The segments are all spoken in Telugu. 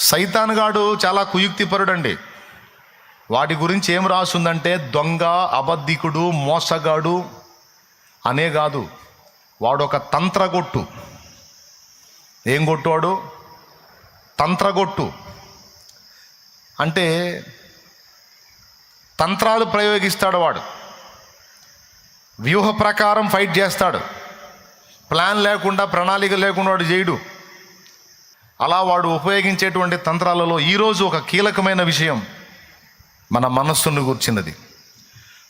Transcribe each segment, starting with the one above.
సైతానుగాడు చాలా కుయుక్తిపరుడండి. వాటి గురించి ఏం రాస్తుందంటే దొంగ, అబద్ధికుడు, మోసగాడు అనే కాదు, వాడు ఒక తంత్రగొట్టు. ఏం కొట్టువాడు? తంత్రగొట్టు. అంటే తంత్రాలు ప్రయోగిస్తాడు వాడు, వ్యూహ ప్రకారం ఫైట్ చేస్తాడు. ప్లాన్ లేకుండా, ప్రణాళిక లేకుండా వాడు చేయడు. అలా వాడు ఉపయోగించేటువంటి తంత్రాలలో ఈరోజు ఒక కీలకమైన విషయం మన మనస్సును కూర్చున్నది.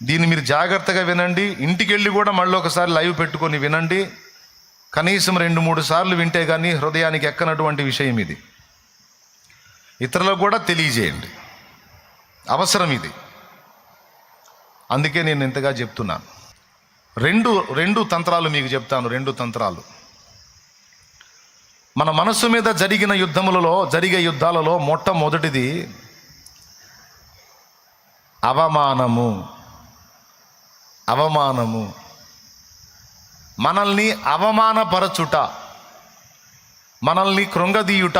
దీన్ని మీరు జాగ్రత్తగా వినండి. ఇంటికి వెళ్ళి కూడా మళ్ళీ ఒకసారి లైవ్ పెట్టుకొని వినండి. కనీసం 2-3 సార్లు వింటే కానీ హృదయానికి ఎక్కనటువంటి విషయం ఇది. ఇతరులకు కూడా తెలియజేయండి, అవసరం ఇది. అందుకే నేను ఇంతగా చెప్తున్నాను. రెండు తంత్రాలు మీకు చెప్తాను. 2 తంత్రాలు. మన మనస్సు మీద జరిగే యుద్ధాలలో మొట్టమొదటిది అవమానము. మనల్ని అవమానపరచుట, మనల్ని కృంగదీయుట,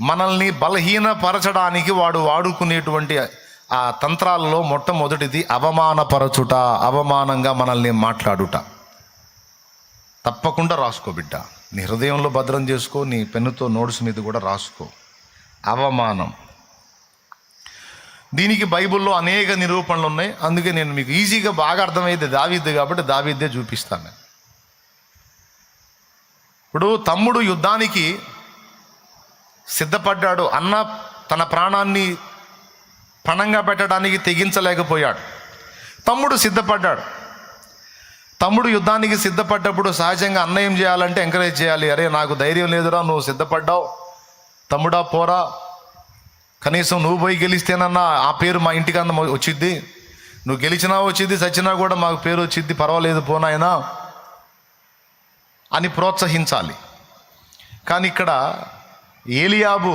మనల్ని బలహీనపరచడానికి వాడు వాడుకునేటువంటి ఆ తంత్రాలలో మొట్టమొదటిది అవమానపరచుట, అవమానంగా మనల్ని మాట్లాడుట. తప్పకుండా రాసుకో బిడ్డ, నీ హృదయంలో భద్రం చేసుకో, నీ పెన్నుతో నోట్స్ మీద కూడా రాసుకో. అవమానం. దీనికి బైబిల్లో అనేక నిరూపణలు ఉన్నాయి. అందుకే నేను మీకు ఈజీగా బాగా అర్థమయ్యేది దావీదు కాబట్టి దావీదే చూపిస్తాను. ఇప్పుడు తమ్ముడు యుద్ధానికి సిద్ధపడ్డాడు. అన్న తన ప్రాణాన్ని పణంగా పెట్టడానికి తెగించలేకపోయాడు. తమ్ముడు సిద్ధపడ్డాడు. తమ్ముడు యుద్ధానికి సిద్ధపడ్డప్పుడు సహజంగా అన్న ఏం చేయాలంటే ఎంకరేజ్ చేయాలి. అరే నాకు ధైర్యం లేదురా, నువ్వు సిద్ధపడ్డావు తమ్ముడా, పోరా, కనీసం నువ్వు పోయి గెలిస్తేనన్నా ఆ పేరు మా ఇంటికన్నా వచ్చిద్ది, నువ్వు గెలిచినా వచ్చిద్ది, చచ్చినా కూడా మాకు పేరు వచ్చిద్ది, పర్వాలేదు పోనాయనా అని ప్రోత్సహించాలి. కానీ ఇక్కడ ఏలియాబు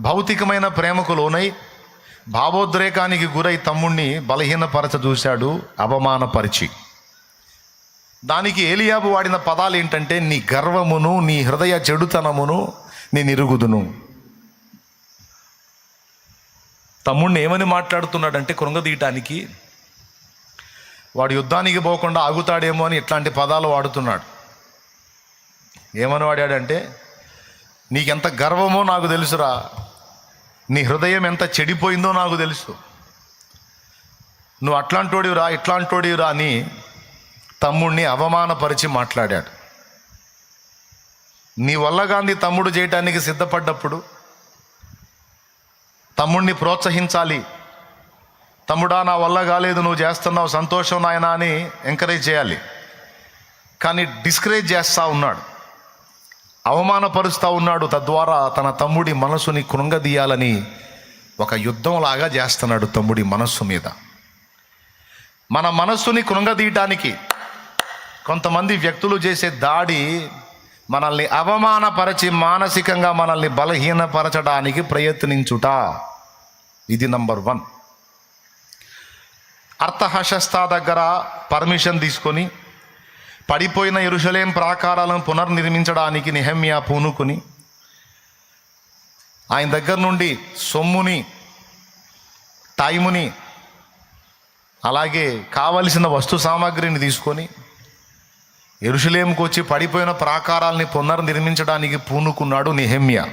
భౌతికమైన ప్రేమకు లోనై భావోద్రేకానికి గురై తమ్ముణ్ణి బలహీనపరచ చూశాడు, అవమానపరిచి. దానికి ఏలియాబు వాడిన పదాలు ఏంటంటే నీ గర్వమును, నీ హృదయ చెడుతనమును నేను ఎరుగుదును. తమ్ముడిని ఏమని మాట్లాడుతున్నాడంటే కృంగదీయటానికి, వాడు యుద్ధానికి పోకుండా ఆగుతాడేమో అని ఇట్లాంటి పదాలు వాడుతున్నాడు. ఏమని వాడాడంటే నీకెంత గర్వమో నాకు తెలుసురా, నీ హృదయం ఎంత చెడిపోయిందో నాకు తెలుసు, నువ్వు అట్లాంటోడివిరా ఇట్లాంటోడివిరా అని తమ్ముడిని అవమానపరిచి మాట్లాడాడు. నీ వల్ల గాంధీ తమ్ముడు చేయటానికి సిద్ధపడ్డప్పుడు తమ్ముడిని ప్రోత్సహించాలి. తమ్ముడా నా వల్ల కాలేదు, నువ్వు చేస్తున్నావు, సంతోషం నాయనా అని ఎంకరేజ్ చేయాలి. కానీ డిస్కరేజ్ చేస్తూ ఉన్నాడు, అవమానపరుస్తూ ఉన్నాడు. తద్వారా తన తమ్ముడి మనసుని కృంగదీయాలని ఒక యుద్ధంలాగా చేస్తున్నాడు తమ్ముడి మనస్సు మీద. మన మనస్సుని కృంగదీయటానికి కొంతమంది వ్యక్తులు చేసే దాడి మనల్ని అవమానపరచి మానసికంగా మనల్ని బలహీనపరచడానికి ప్రయత్నించుట. ఇది నంబర్ 1. అర్తహషస్తా దగ్గర పర్మిషన్ తీసుకొని పడిపోయిన యెరూషలేం ప్రాకారాలను పునర్నిర్మించడానికి నెహెమ్యా పూనుకొని ఆయన దగ్గర నుండి సొమ్ముని, టైముని, అలాగే కావలసిన వస్తు సామాగ్రిని తీసుకొని యెరూషలేముకు వచ్చి పడిపోయిన ప్రాకారాలని పునర్నిర్మించడానికి పూనుకున్నాడు నెహెమ్యా.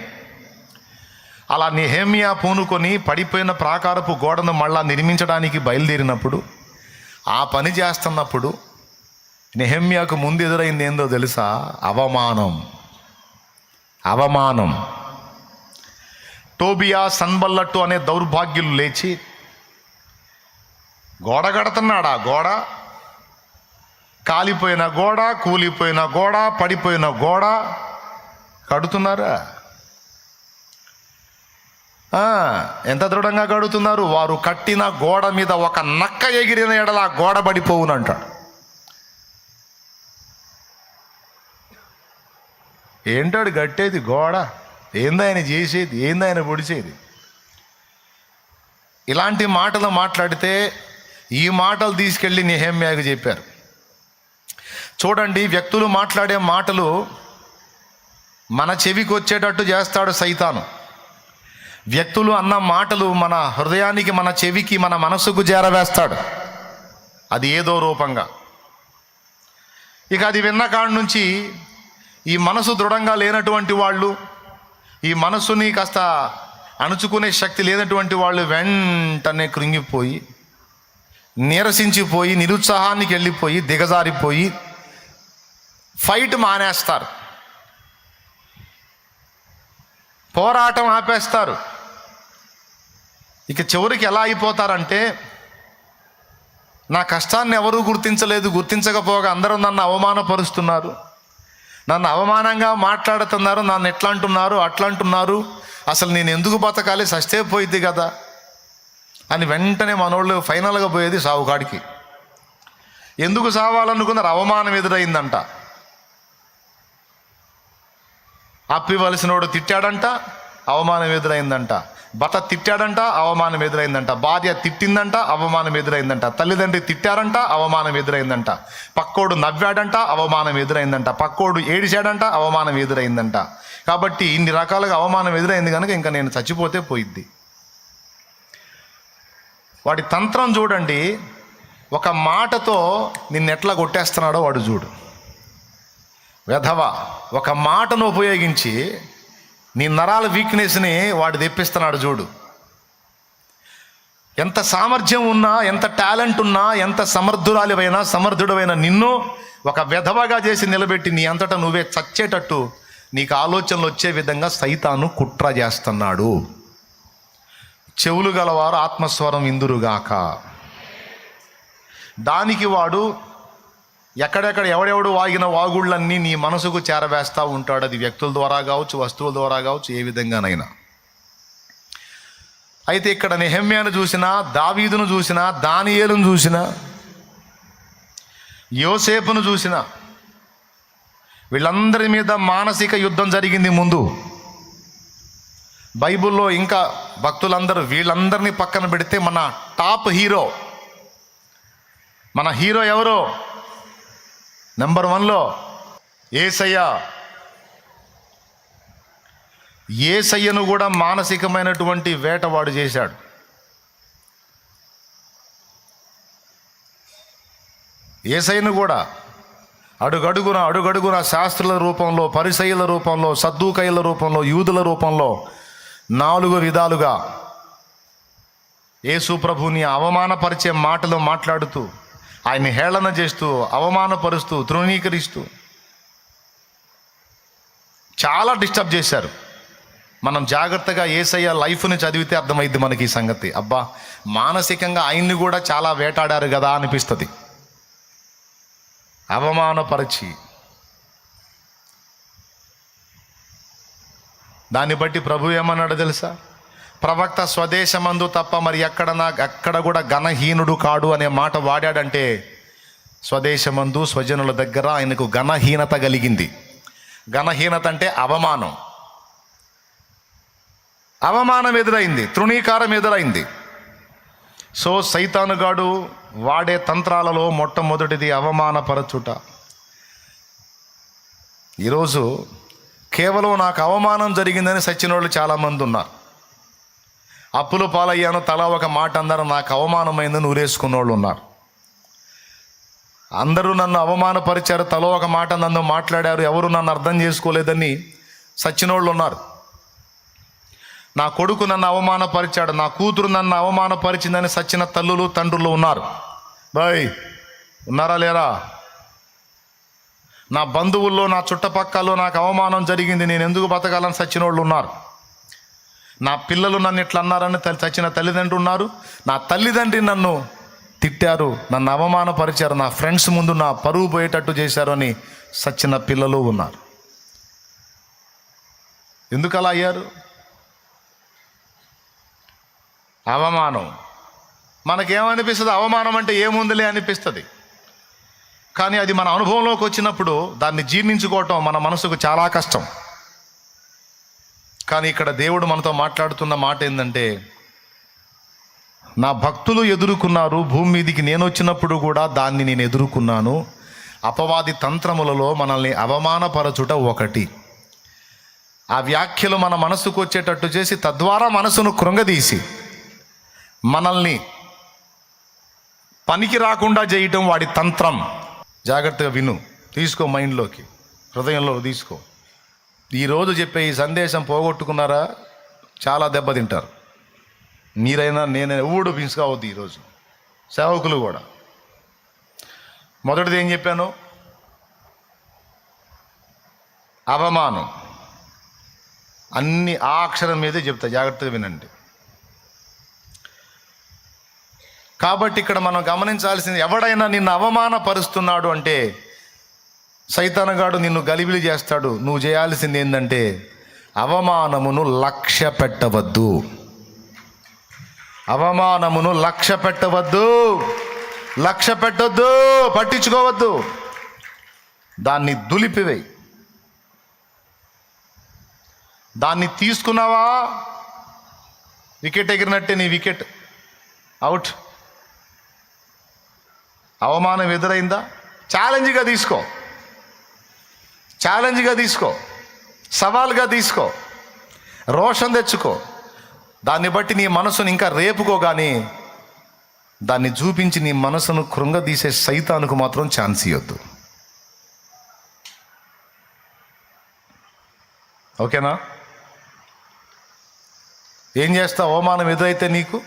అలా నెహెమ్యా పూనుకొని పడిపోయిన ప్రాకారపు గోడను మళ్ళా నిర్మించడానికి బయలుదేరినప్పుడు, ఆ పని చేస్తున్నప్పుడు నెహెమ్యాకు ముందు ఎదురైంది ఏందో తెలుసా? అవమానం. టోబియా, సన్బల్లట్టు అనే దౌర్భాగ్యులు లేచి గోడ కడుతున్నాడా? గోడ కాలిపోయిన గోడ, కూలిపోయిన గోడ, పడిపోయిన గోడ కడుతున్నారా? ఎంత దృఢంగా కడుతున్నారు? వారు కట్టిన గోడ మీద ఒక నక్క ఎగిరిన ఎడల ఆ గోడ పడిపోవునంటాడు. ఏంటాడు కట్టేది గోడ? ఏందాయన చేసేది? ఏందాయన పొడిచేది? ఇలాంటి మాటలు మాట్లాడితే ఈ మాటలు తీసుకెళ్ళి నెహెమ్యాకు చెప్పారు. చూడండి, వ్యక్తులు మాట్లాడే మాటలు మన చెవికి వచ్చేటట్టు చేస్తాడు సైతాను. వ్యక్తులు అన్న మాటలు మన హృదయానికి, మన చెవికి, మన మనసుకు చేరవేస్తాడు, అది ఏదో రూపంగా. ఇక అది విన్న కాడి నుంచి ఈ మనసు దృఢంగా లేనటువంటి వాళ్ళు, ఈ మనసుని కాస్త అణుచుకునే శక్తి లేనటువంటి వాళ్ళు వెంటనే కృంగిపోయి, నీరసించిపోయి, నిరుత్సాహానికి వెళ్ళిపోయి, దిగజారిపోయి ఫైట్ మానేస్తారు, పోరాటం ఆపేస్తారు. ఇక చివరికి ఎలా అయిపోతారంటే, నా కష్టాన్ని ఎవరూ గుర్తించకపోగా అందరూ నన్ను అవమానపరుస్తున్నారు, నన్ను అవమానంగా మాట్లాడుతున్నారు, నన్ను ఎట్లా అంటున్నారు, అట్లా అంటున్నారు, అసలు నేను ఎందుకు బతకాలి, సస్తే పోయిద్ది కదా అని వెంటనే మనోళ్ళు ఫైనల్గా పోయేది సావుకాడికి. ఎందుకు సావాలనుకున్నారు? అవమానం ఎదురైందంట. అప్పివలసినోడు తిట్టాడంట, అవమానం ఎదురైందంట. భర్త తిట్టాడంట, అవమానం ఎదురైందంట. భార్య తిట్టిందంట, అవమానం ఎదురైందంట. తల్లిదండ్రి తిట్టారంట, అవమానం ఎదురైందంట. పక్కోడు నవ్వాడంట, అవమానం ఎదురైందంట. పక్కోడు ఏడిచాడంట, అవమానం ఎదురైందంట. కాబట్టి ఇన్ని రకాలుగా అవమానం ఎదురైంది కనుక ఇంకా నేను చచ్చిపోతే పోయిద్ది. వాడి తంత్రం చూడండి, ఒక మాటతో నిన్నెట్లా కొట్టేస్తున్నాడో వాడు చూడు. వెధవ ఒక మాటను ఉపయోగించి నీ నరాల వీక్నెస్ని వాడు తెప్పిస్తున్నాడు చూడు. ఎంత సామర్థ్యం ఉన్నా, ఎంత టాలెంట్ ఉన్నా, ఎంత సమర్థుడైన నిన్ను ఒక వెధవగా చేసి నిలబెట్టి నీ అంతటా నువ్వే చచ్చేటట్టు నీకు ఆలోచనలు వచ్చే విధంగా సైతాను కుట్ర చేస్తున్నాడు. చెవులు గలవారు ఆత్మస్వరం ఇందురుగాక. దానికి వాడు ఎక్కడెక్కడ ఎవడెవడు వాగిన వాగుళ్ళన్నీ నీ మనసుకు చేరవేస్తూ ఉంటాడు. అది వ్యక్తుల ద్వారా కావచ్చు, వస్తువుల ద్వారా కావచ్చు, ఏ విధంగానైనా. అయితే ఇక్కడ నెహెమ్యాను చూసినా, దావీదును చూసినా, దానియేలును చూసినా, యోసేపును చూసినా, వీళ్ళందరి మీద మానసిక యుద్ధం జరిగింది ముందు. బైబిల్లో ఇంకా భక్తులందరూ వీళ్ళందరినీ పక్కన పెడితే మన టాప్ హీరో, మన హీరో ఎవరో? నెంబర్ 1లో యేసయ్య. యేసయ్యను కూడా మానసికమైనటువంటి వేటవాడు చేశాడు. యేసయ్యను కూడా అడుగడుగున శాస్త్రుల రూపంలో, పరిసయ్యుల రూపంలో, సద్దూకయ్యుల రూపంలో, యూదుల రూపంలో 4 విధాలుగా యేసు ప్రభుని అవమానపరిచే మాటలు మాట్లాడుతూ, ఆయన్ని హేళన చేస్తూ, అవమానపరుస్తూ, తృణీకరిస్తూ చాలా డిస్టర్బ్ చేశారు. మనం జాగ్రత్తగా యేసయ్య లైఫ్ని చదివితే అర్థమైంది మనకి ఈ సంగతి. అబ్బా, మానసికంగా ఆయన్ని కూడా చాలా వేటాడారు కదా అనిపిస్తుంది. అవమానపరిచి దాన్ని బట్టి ప్రభు ఏమన్నాడు తెలుసా? ప్రవక్త స్వదేశమందు తప్ప మరి ఎక్కడ కూడా ఘనహీనుడు కాడు అనే మాట వాడాడంటే, స్వదేశమందు స్వజనుల దగ్గర ఆయనకు ఘనహీనత కలిగింది. ఘనహీనత అంటే అవమానం ఎదురైంది, తృణీకారం ఎదురైంది. సో సైతానుగాడు వాడే తంత్రాలలో మొట్టమొదటిది అవమానపరచుట. ఈరోజు కేవలం నాకు అవమానం జరిగిందని సచ్చినోళ్ళు చాలామంది ఉన్నారు. అప్పులు పాలయ్యాను, తలా ఒక మాట అందరూ నాకు అవమానమైందని ఊరేసుకున్న వాళ్ళు ఉన్నారు. అందరూ నన్ను అవమానపరిచారు, తలో ఒక మాట నన్ను మాట్లాడారు, ఎవరు నన్ను అర్థం చేసుకోలేదని సచ్చినోళ్ళు ఉన్నారు. నా కొడుకు నన్ను అవమానపరిచాడు, నా కూతురు నన్ను అవమానపరిచిందని సచ్చిన తల్లులు తండ్రులు ఉన్నారు. బాయ్ ఉన్నారా లేరా? నా బంధువుల్లో, నా చుట్టపక్కల్లో నాకు అవమానం జరిగింది, నేను ఎందుకు బతకాలని సచ్చిన వాళ్ళు ఉన్నారు. నా పిల్లలు నన్ను ఇట్లా అన్నారని చచ్చిన తల్లిదండ్రులు ఉన్నారు. నా తల్లిదండ్రి నన్ను తిట్టారు, నన్ను అవమానపరిచారు, నా ఫ్రెండ్స్ ముందు నా పరువు పోయేటట్టు చేశారు అని సచ్చిన పిల్లలు ఉన్నారు. ఎందుకు అలా అయ్యారు? అవమానం. మనకేమనిపిస్తుంది? అవమానం అంటే ఏముందిలే అనిపిస్తుంది. కానీ అది మన అనుభవంలోకి వచ్చినప్పుడు దాన్ని జీర్ణించుకోవటం మన మనసుకు చాలా కష్టం. కానీ ఇక్కడ దేవుడు మనతో మాట్లాడుతున్న మాట ఏంటంటే, నా భక్తులు ఎదుర్కొన్నారు, భూమి మీదికి నేను వచ్చినప్పుడు కూడా దాన్ని నేను ఎదుర్కొన్నాను. అపవాది తంత్రములలో మనల్ని అవమానపరచుట ఒకటి. ఆ వ్యాఖ్యలు మన మనసుకు వచ్చేటట్టు చేసి తద్వారా మనసును కృంగదీసి మనల్ని పనికి రాకుండా చేయటం వాడి తంత్రం. జాగ్రత్తగా విను, తీసుకో, మైండ్లోకి, హృదయంలో తీసుకో. ఈరోజు చెప్పే ఈ సందేశం పోగొట్టుకున్నారా చాలా దెబ్బతింటారు. మీరైనా నేనైనా ఎవడు మిస్ కావద్దు ఈరోజు, సేవకులు కూడా. మొదటిది ఏం చెప్పాను? అవమానం. అన్ని ఆ అక్షరం మీదే చెప్తా, జాగ్రత్తగా వినండి. కాబట్టి ఇక్కడ మనం గమనించాల్సింది, ఎవడైనా నిన్ను అవమానపరుస్తున్నాడు అంటే సైతానుగాడు నిన్ను గలిబిలి చేస్తాడు. నువ్వు చేయాల్సింది ఏంటంటే అవమానమును లక్ష్య పెట్టవద్దు. అవమానమును లక్ష్య పెట్టవద్దు, లక్ష్య పెట్టొద్దు, పట్టించుకోవద్దు. దాన్ని దులిపివేయి. దాన్ని తీసుకున్నావా, వికెట్ ఎగిరినట్టే, నీ వికెట్ అవుట్. అవమానం ఎదురైందా, ఛాలెంజ్గా తీసుకో, ఛాలెంజ్గా తీసుకో, సవాల్గా తీసుకో, రోషం తెచ్చుకో. దాన్ని బట్టి నీ మనసును ఇంకా రేపుకో, కానీ దాన్ని చూపించి నీ మనసును కృంగదీసే సైతానుకు మాత్రం ఛాన్స్ ఇవ్వద్దు. ఓకేనా? ఏం చేస్తావు? అవమానం ఎదురైతే నీకు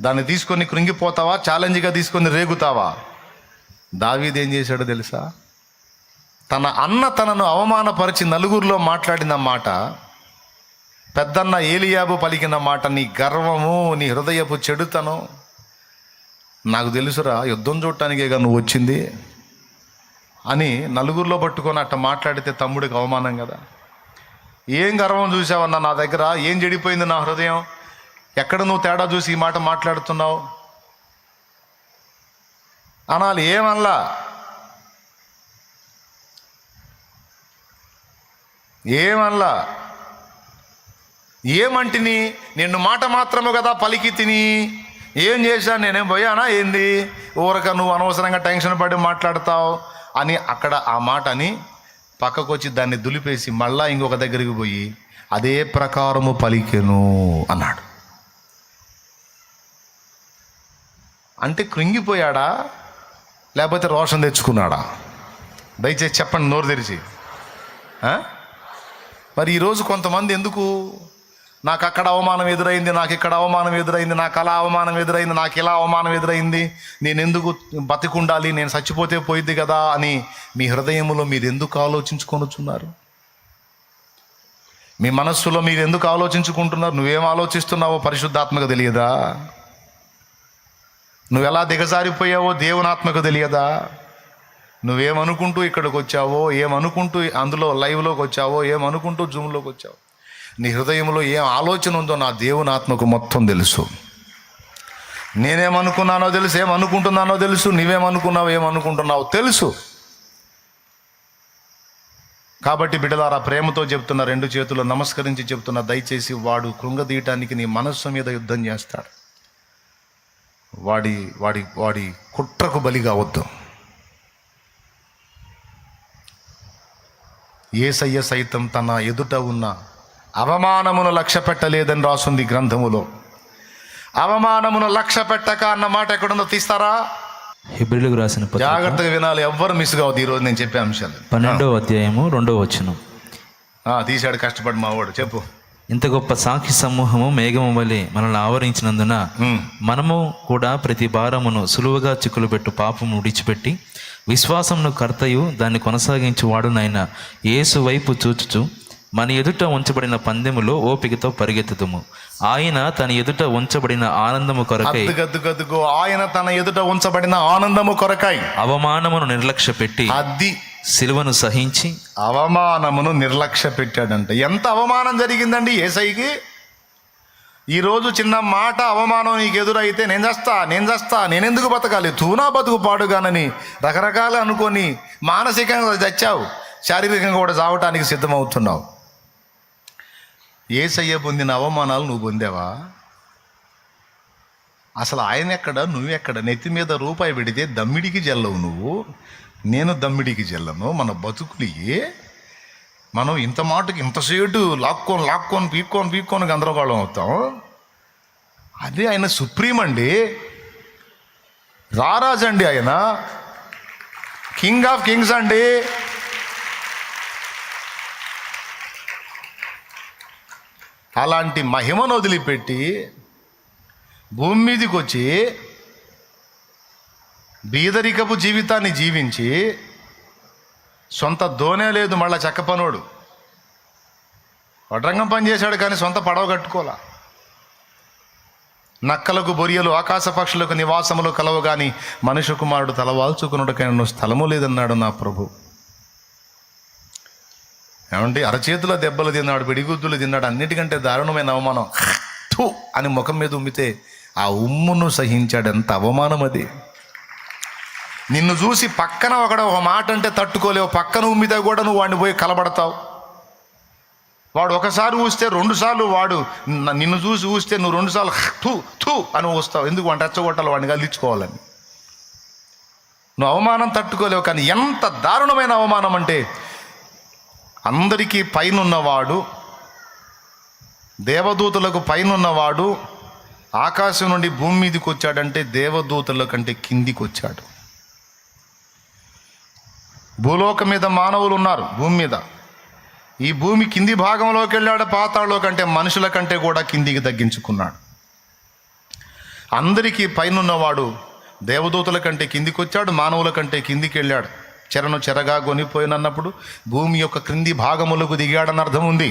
దాన్ని తీసుకొని కృంగిపోతావా, ఛాలెంజ్గా తీసుకొని రేగుతావా? దావీదు ఏం చేశాడో తెలుసా? తన అన్న తనను అవమానపరిచి నలుగురిలో మాట్లాడిన మాట, పెద్దన్న ఏలియాబు పలికిన మాట, నీ గర్వము, నీ హృదయపు చెడుతనం, నాకు తెలుసురా, యుద్ధం చూడటానికేగా నువ్వు వచ్చింది అని నలుగురిలో పట్టుకొని అట్ట మాట్లాడితే తమ్ముడికి అవమానం కదా. ఏం గర్వం చూసావన్నా నా దగ్గర? ఏం చెడిపోయింది నా హృదయం? ఎక్కడ నువ్వు తేడా చూసి ఈ మాట మాట్లాడుతున్నావు అనాలి. ఏమనలా, ఏమనలా. ఏమంటిని? నిన్ను మాట మాత్రము కదా పలికి తిని, ఏం చేశాను, నేనేం పోయానా ఏంది, ఊరక నువ్వు అనవసరంగా టెన్షన్ పడి మాట్లాడతావు అని అక్కడ ఆ మాట అని పక్కకు వచ్చి దాన్ని దులిపేసి మళ్ళా ఇంకొక దగ్గరికి పోయి అదే ప్రకారము పలికెను అన్నాడు. అంటే కృంగిపోయాడా లేకపోతే రోషం తెచ్చుకున్నాడా? దయచేసి చెప్పండి నోరు తెరిచి. మరి ఈరోజు కొంతమంది ఎందుకు, నాకు అక్కడ అవమానం ఎదురైంది, నాకు ఇక్కడ అవమానం ఎదురైంది, నాకు అలా అవమానం ఎదురైంది, నాకు ఇలా అవమానం ఎదురైంది, నేను ఎందుకు బతికుండాలి, నేను చచ్చిపోతే పోయింది కదా అని మీ హృదయంలో మీరు ఎందుకు ఆలోచించుకొనుచున్నారు? మీ మనస్సులో మీరు ఎందుకు ఆలోచించుకుంటున్నారు? నువ్వేం ఆలోచిస్తున్నావో పరిశుద్ధాత్మకు తెలియదా? నువ్వెలా దిగజారిపోయావో దేవుని ఆత్మకు తెలియదా? నువ్వేమనుకుంటూ ఇక్కడికి వచ్చావో, ఏమనుకుంటూ అందులో లైవ్లోకి వచ్చావో, ఏమనుకుంటూ జూమ్లోకి వచ్చావో, నీ హృదయంలో ఏం ఆలోచన ఉందో నా దేవుని ఆత్మకు మొత్తం తెలుసు. నేనేమనుకున్నానో తెలుసు, ఏమనుకుంటున్నానో తెలుసు, నువ్వేమనుకున్నావు, ఏమనుకుంటున్నావు తెలుసు. కాబట్టి బిడ్డలారా, ప్రేమతో చెప్తున్నా, రెండు చేతులు నమస్కరించి చెప్తున్నా, దయచేసి వాడు కృంగదీయటానికి నీ మనస్సు మీద యుద్ధం చేస్తాడు. వాడి వాడి వాడి కుట్రకు బలి కావద్దు. యేసయ్య సైతం తన ఎదుట ఉన్న అవమానమును లక్ష్య పెట్టలేదని రాసుంది గ్రంథములో. అవమానమును లక్ష్య పెట్టక అన్న మాట ఎక్కడుందో తీస్తారా? హెబ్రీయులకు రాసిన పత్రిక, జాగ్రత్తగా వినాలి, ఎవ్వరు మిస్ కావద్దు ఈరోజు నేను చెప్పే అంశాలు. 12వ అధ్యాయము 2వ వచనం. తీశాడు కష్టపడి మావాడు. చెప్పు. ఇంత గొప్ప సాక్షి సమూహము మేఘము వలె మనల్ని ఆవరించినందున మనము కూడా ప్రతి భారమును సులువుగా చిక్కులు పెట్టు పాపము విడిచిపెట్టి విశ్వాసమును కర్తయు దాన్ని కొనసాగించు వాడునైన యేసు వైపు చూచుచు మన ఎదుట ఉంచబడిన పందెములో ఓపికతో పరిగెత్తుదుము. ఆయన తన ఎదుట ఉంచబడిన ఆనందము కొరకై, ఆయన తన ఎదుట ఉంచబడిన ఆనందము కొరకై అవమానమును నిర్లక్ష్య పెట్టి అది సిలువను సహించి. అవమానమును నిర్లక్ష్య పెట్టాడంట. ఎంత అవమానం జరిగిందండి యేసయ్యకి. ఈరోజు చిన్న మాట అవమానం నీకు ఎదురైతే నేను చేస్తా, నేనెందుకు బతకాలి, తూనా బతుకు పాడుగానని రకరకాలు అనుకొని మానసికంగా చచ్చావు, శారీరకంగా కూడా చావటానికి సిద్ధమవుతున్నావు. యేసయ్య పొందిన అవమానాలు నువ్వు పొందావా? అసలు ఆయన ఎక్కడ, నువ్వెక్కడ? నెత్తి మీద రూపాయి పెడితే దమ్మిడికి జల్లవు నువ్వు, నేను దమ్మిడికి జల్లను. మన బతుకులు మనం ఇంత మాటకి ఇంతసేటు పీక్కొని గందరగోళం అవుతాం. అదే ఆయన సుప్రీం అండి, రారాజండి, ఆయన కింగ్ ఆఫ్ కింగ్స్ అండి. అలాంటి మహిమను వదిలిపెట్టి భూమి మీదకి వచ్చి బీదరికపు జీవితాన్ని జీవించి, సొంత దోనే లేదు, మళ్ళా చెక్క పనోడు వడ్రంగం పని చేశాడు కానీ సొంత పడవ కట్టుకోలా. నక్కలకు బొరియలు ఆకాశ పక్షులకు నివాసములు కలవు గాని మనుష్య కుమారుడు తలవాల్చుకున్నట్టుకైనా స్థలము లేదన్నాడు నా ప్రభు. ఏమంటే అరచేతుల దెబ్బలు తిన్నాడు, పిడిగుద్దులు తిన్నాడు, అన్నిటికంటే దారుణమైన అవమానం థూ అని ముఖం మీద ఉమ్మితే ఆ ఉమ్మును సహించాడు. ఎంత అవమానం అది! నిన్ను చూసి పక్కన ఒక మాట అంటే తట్టుకోలేవు, పక్కన ఉమ్మితే కూడా నువ్వు వాడిని పోయి కలబడతావు. వాడు ఒకసారి ఊస్తే 2 సార్లు, వాడు నిన్ను చూసి ఊస్తే నువ్వు 2 సార్లు థూ థూ అని ఊస్తావు. ఎందుకు? వాడిని రెచ్చగొట్టాలి, వాడిని గెలిచుకోవాలని. నువ్వు అవమానం తట్టుకోలేవు. కానీ ఎంత దారుణమైన అవమానం అంటే, అందరికీ పైనున్నవాడు, దేవదూతలకు పైనున్నవాడు ఆకాశం నుండి భూమి మీదకి వచ్చాడంటే దేవదూతల కంటే కిందికి వచ్చాడు. భూలోకం మీద మానవులు ఉన్నారు, భూమి మీద. ఈ భూమి కింది భాగంలోకి వెళ్ళాడు, పాతాళలో కంటే మనుషుల కంటే కూడా కిందికి తగ్గించుకున్నాడు. అందరికీ పైనున్నవాడు దేవదూతల కంటే కిందికి వచ్చాడు, మానవుల కంటే కిందికి వెళ్ళాడు. చెరను చెరగా కొనిపోయినన్నప్పుడు భూమి యొక్క క్రింది భాగములకు దిగాడని అర్థం ఉంది.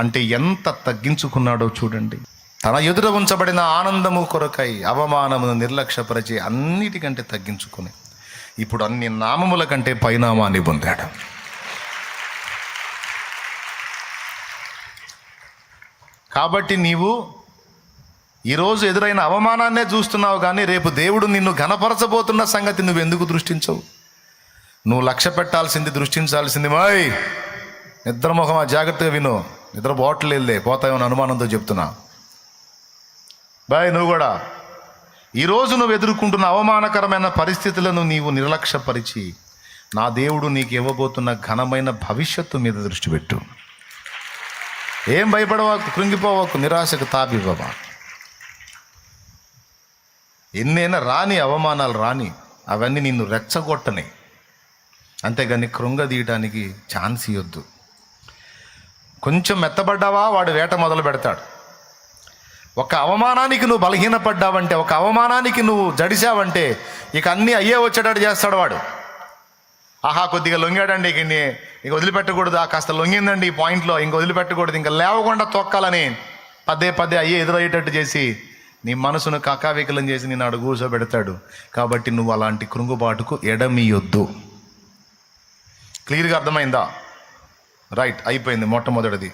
అంటే ఎంత తగ్గించుకున్నాడో చూడండి. తన ఎదుట ఉంచబడిన ఆనందము కొరకై అవమానమును నిర్లక్ష్యపరిచి అన్నిటికంటే తగ్గించుకుని ఇప్పుడు అన్ని నామముల కంటే పైనామాన్ని పొందాడు. కాబట్టి నీవు ఈరోజు ఎదురైన అవమానాన్నే చూస్తున్నావు, కానీ రేపు దేవుడు నిన్ను ఘనపరచబోతున్న సంగతి నువ్వు ఎందుకు దృష్టించవు? నువ్వు లక్ష్య పెట్టాల్సింది, దృష్టించాల్సింది మాయ్ నిద్రమొహమా, జాగ్రత్తగా విను. నిద్ర పోవట్లేదులే, పోతాయని అనుమానంతో చెప్తున్నా బాయ్. నువ్వు కూడా ఈరోజు నువ్వు ఎదుర్కొంటున్న అవమానకరమైన పరిస్థితులను నీవు నిర్లక్ష్యపరిచి నా దేవుడు నీకు ఇవ్వబోతున్న ఘనమైన భవిష్యత్తు మీద దృష్టి పెట్టు. ఏం భయపడవాకు, కృంగిపోవాకు, నిరాశకు తాపివ్వవా. ఎన్నైనా రాని అవమానాలు రాని, అవన్నీ నిన్ను రెచ్చగొట్టని, అంతేగాని కృంగదీయటానికి ఛాన్స్ ఇవ్వద్దు. కొంచెం మెత్తబడ్డావా వాడు వేట మొదలు పెడతాడు. ఒక అవమానానికి నువ్వు బలహీనపడ్డావంటే, ఒక అవమానానికి నువ్వు జడిసావంటే ఇక అన్నీ అయ్యే వచ్చేటట్టు చేస్తాడు వాడు. ఆహా కొద్దిగా లొంగాడండి, ఇక వదిలిపెట్టకూడదు, కాస్త లొంగిందండి ఈ పాయింట్లో, ఇంక వదిలిపెట్టకూడదు, ఇంకా లేవకుండా తొక్కాలని పదే అయ్యే ఎదురయ్యేటట్టు చేసి నీ మనసును కకావికలం చేసి నేను అడుగు కూర్చోబెడతాడు. కాబట్టి నువ్వు అలాంటి కృంగుబాటుకు ఎడమియొద్దు. క్లియర్గా అర్థమైందా? రైట్, అయిపోయింది మొట్టమొదటిది.